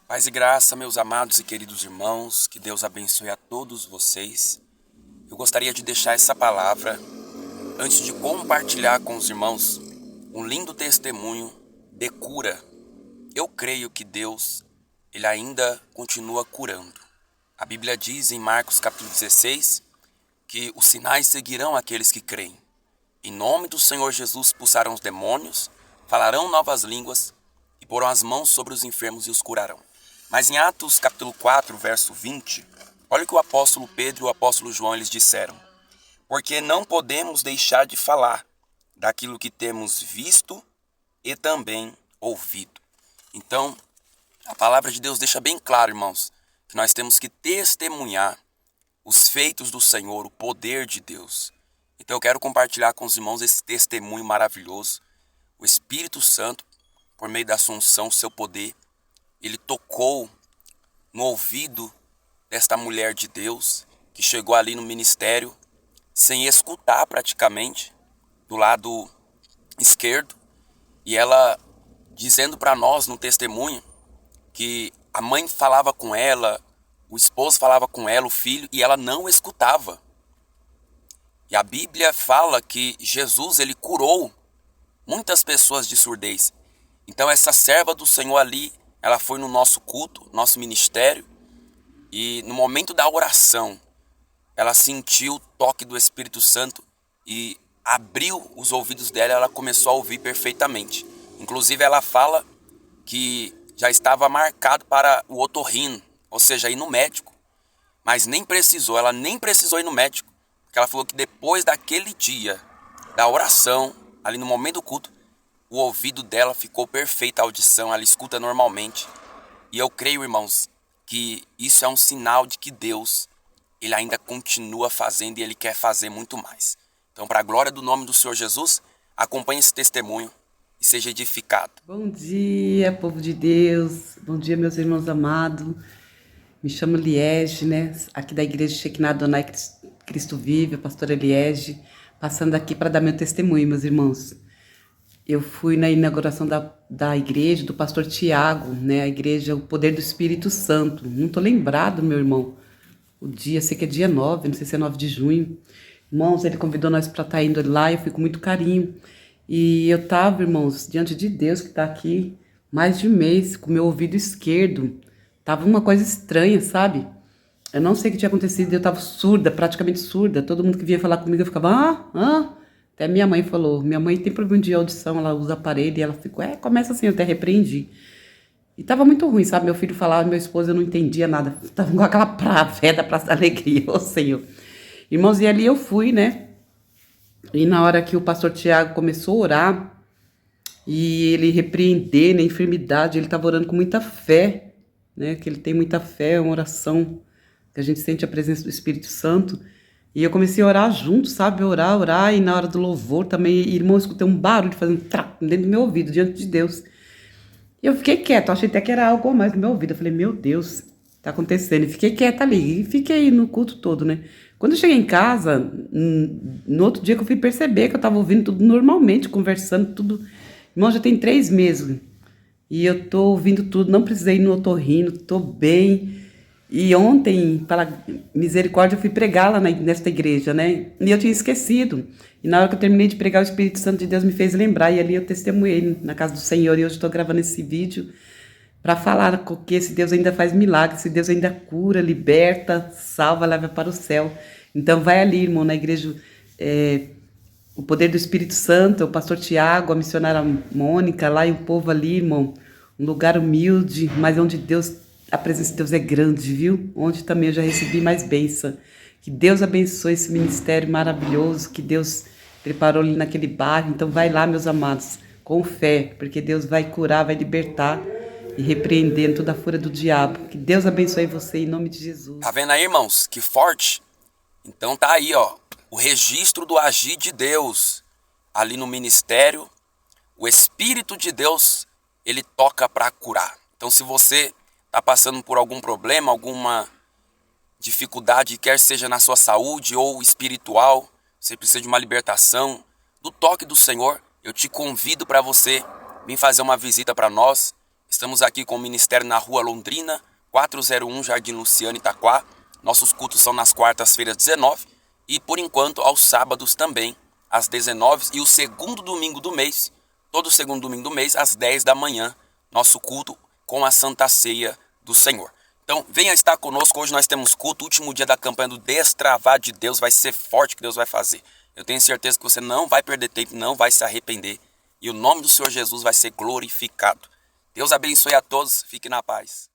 Paz e graça, meus amados e queridos irmãos, que Deus abençoe a todos vocês. Eu gostaria de deixar essa palavra antes de compartilhar com os irmãos um lindo testemunho de cura. Eu creio que Deus, Ele ainda continua curando. A Bíblia diz em Marcos capítulo 16 que os sinais seguirão aqueles que creem. Em nome do Senhor Jesus expulsarão os demônios, falarão novas línguas e porão as mãos sobre os enfermos e os curarão. Mas em Atos capítulo 4, verso 20, olha o que o apóstolo Pedro e o apóstolo João eles disseram. Porque não podemos deixar de falar daquilo que temos visto e também ouvido. Então, a palavra de Deus deixa bem claro, irmãos, que nós temos que testemunhar os feitos do Senhor, o poder de Deus. Então eu quero compartilhar com os irmãos esse testemunho maravilhoso. O Espírito Santo, por meio da sua unção, o seu poder, ele tocou no ouvido desta mulher de Deus, que chegou ali no ministério, sem escutar praticamente, do lado esquerdo. E ela dizendo para nós no testemunho, que a mãe falava com ela, o esposo falava com ela, o filho, e ela não escutava. E a Bíblia fala que Jesus, ele curou muitas pessoas de surdez. Então essa serva do Senhor ali, ela foi no nosso culto, nosso ministério, e no momento da oração, ela sentiu o toque do Espírito Santo e abriu os ouvidos dela, ela começou a ouvir perfeitamente. Inclusive ela fala que já estava marcado para o otorrino, ou seja, ir no médico. Mas ela nem precisou ir no médico, porque ela falou que depois daquele dia, da oração, ali no momento do culto, o ouvido dela ficou perfeita, a audição, ela escuta normalmente. E eu creio, irmãos, que isso é um sinal de que Deus, Ele ainda continua fazendo e Ele quer fazer muito mais. Então, para a glória do nome do Senhor Jesus, acompanhe esse testemunho e seja edificado. Bom dia, povo de Deus. Bom dia, meus irmãos amados. Me chamo Liege, né? Aqui da Igreja Shekinah Adonai Cristo Vive, a pastora Liege, passando aqui para dar meu testemunho, meus irmãos. Eu fui na inauguração da igreja, do pastor Tiago, né? A igreja, o poder do Espírito Santo. Não tô lembrado, meu irmão. O dia, sei que é dia 9, não sei se é 9 de junho. Irmãos, ele convidou nós para estar indo lá, eu fui com muito carinho. E eu tava, irmãos, diante de Deus que tá aqui mais de um mês, com meu ouvido esquerdo. Tava uma coisa estranha, sabe? Eu não sei o que tinha acontecido, eu tava surda, praticamente surda. Todo mundo que vinha falar comigo, eu ficava, Até minha mãe falou, minha mãe tem problema de audição, ela usa aparelho, e ela ficou, começa assim, eu até repreendi. E tava muito ruim, sabe? Meu filho falava, meu esposo, eu não entendia nada. Tava com aquela fé da Praça da Alegria, ô Senhor. Irmãos, e ali eu fui, né? E na hora que o pastor Tiago começou a orar, e ele repreender, né, a enfermidade, ele estava orando com muita fé, né? Que ele tem muita fé, é uma oração que a gente sente a presença do Espírito Santo. E eu comecei a orar junto, sabe? Orar, e na hora do louvor também, irmão, eu escutei um barulho fazendo dentro do meu ouvido, diante de Deus. E eu fiquei quieta, achei até que era algo a mais no meu ouvido. Eu falei, meu Deus, tá acontecendo. E fiquei quieta ali, e fiquei no culto todo, né? Quando eu cheguei em casa, no outro dia que eu fui perceber que eu tava ouvindo tudo normalmente, conversando, tudo. Irmão, já tem 3 meses. E eu tô ouvindo tudo, não precisei ir no otorrino, tô bem. E ontem, pela misericórdia, eu fui pregar lá nesta igreja, né? E eu tinha esquecido. E na hora que eu terminei de pregar, o Espírito Santo de Deus me fez lembrar. E ali eu testemunhei na casa do Senhor. E hoje estou gravando esse vídeo para falar que esse Deus ainda faz milagres, esse Deus ainda cura, liberta, salva, leva para o céu. Então vai ali, irmão, na igreja, o poder do Espírito Santo, o pastor Tiago, a missionária Mônica, lá e o povo ali, irmão, um lugar humilde, mas onde a presença de Deus é grande, viu? Onde também eu já recebi mais bênção. Que Deus abençoe esse ministério maravilhoso que Deus preparou ali naquele bairro. Então vai lá, meus amados, com fé, porque Deus vai curar, vai libertar e repreendendo toda a fúria do diabo. Que Deus abençoe você em nome de Jesus. Tá vendo aí, irmãos? Que forte. Então tá aí, ó, o registro do agir de Deus ali no ministério. O Espírito de Deus, ele toca para curar. Então se você está passando por algum problema, alguma dificuldade, quer seja na sua saúde ou espiritual, você precisa de uma libertação, do toque do Senhor, eu te convido para você vir fazer uma visita para nós. Estamos aqui com o ministério na Rua Londrina, 401 Jardim Luciano, Itaquá. Nossos cultos são nas quartas-feiras 19 e, por enquanto, aos sábados também, às 19 e o segundo domingo do mês, todo segundo domingo do mês, às 10 da manhã, nosso culto com a Santa Ceia do Senhor. Então, venha estar conosco. Hoje nós temos culto, último dia da campanha do Destravar de Deus. Vai ser forte o que Deus vai fazer. Eu tenho certeza que você não vai perder tempo, não vai se arrepender. E o nome do Senhor Jesus vai ser glorificado. Deus abençoe a todos. Fique na paz.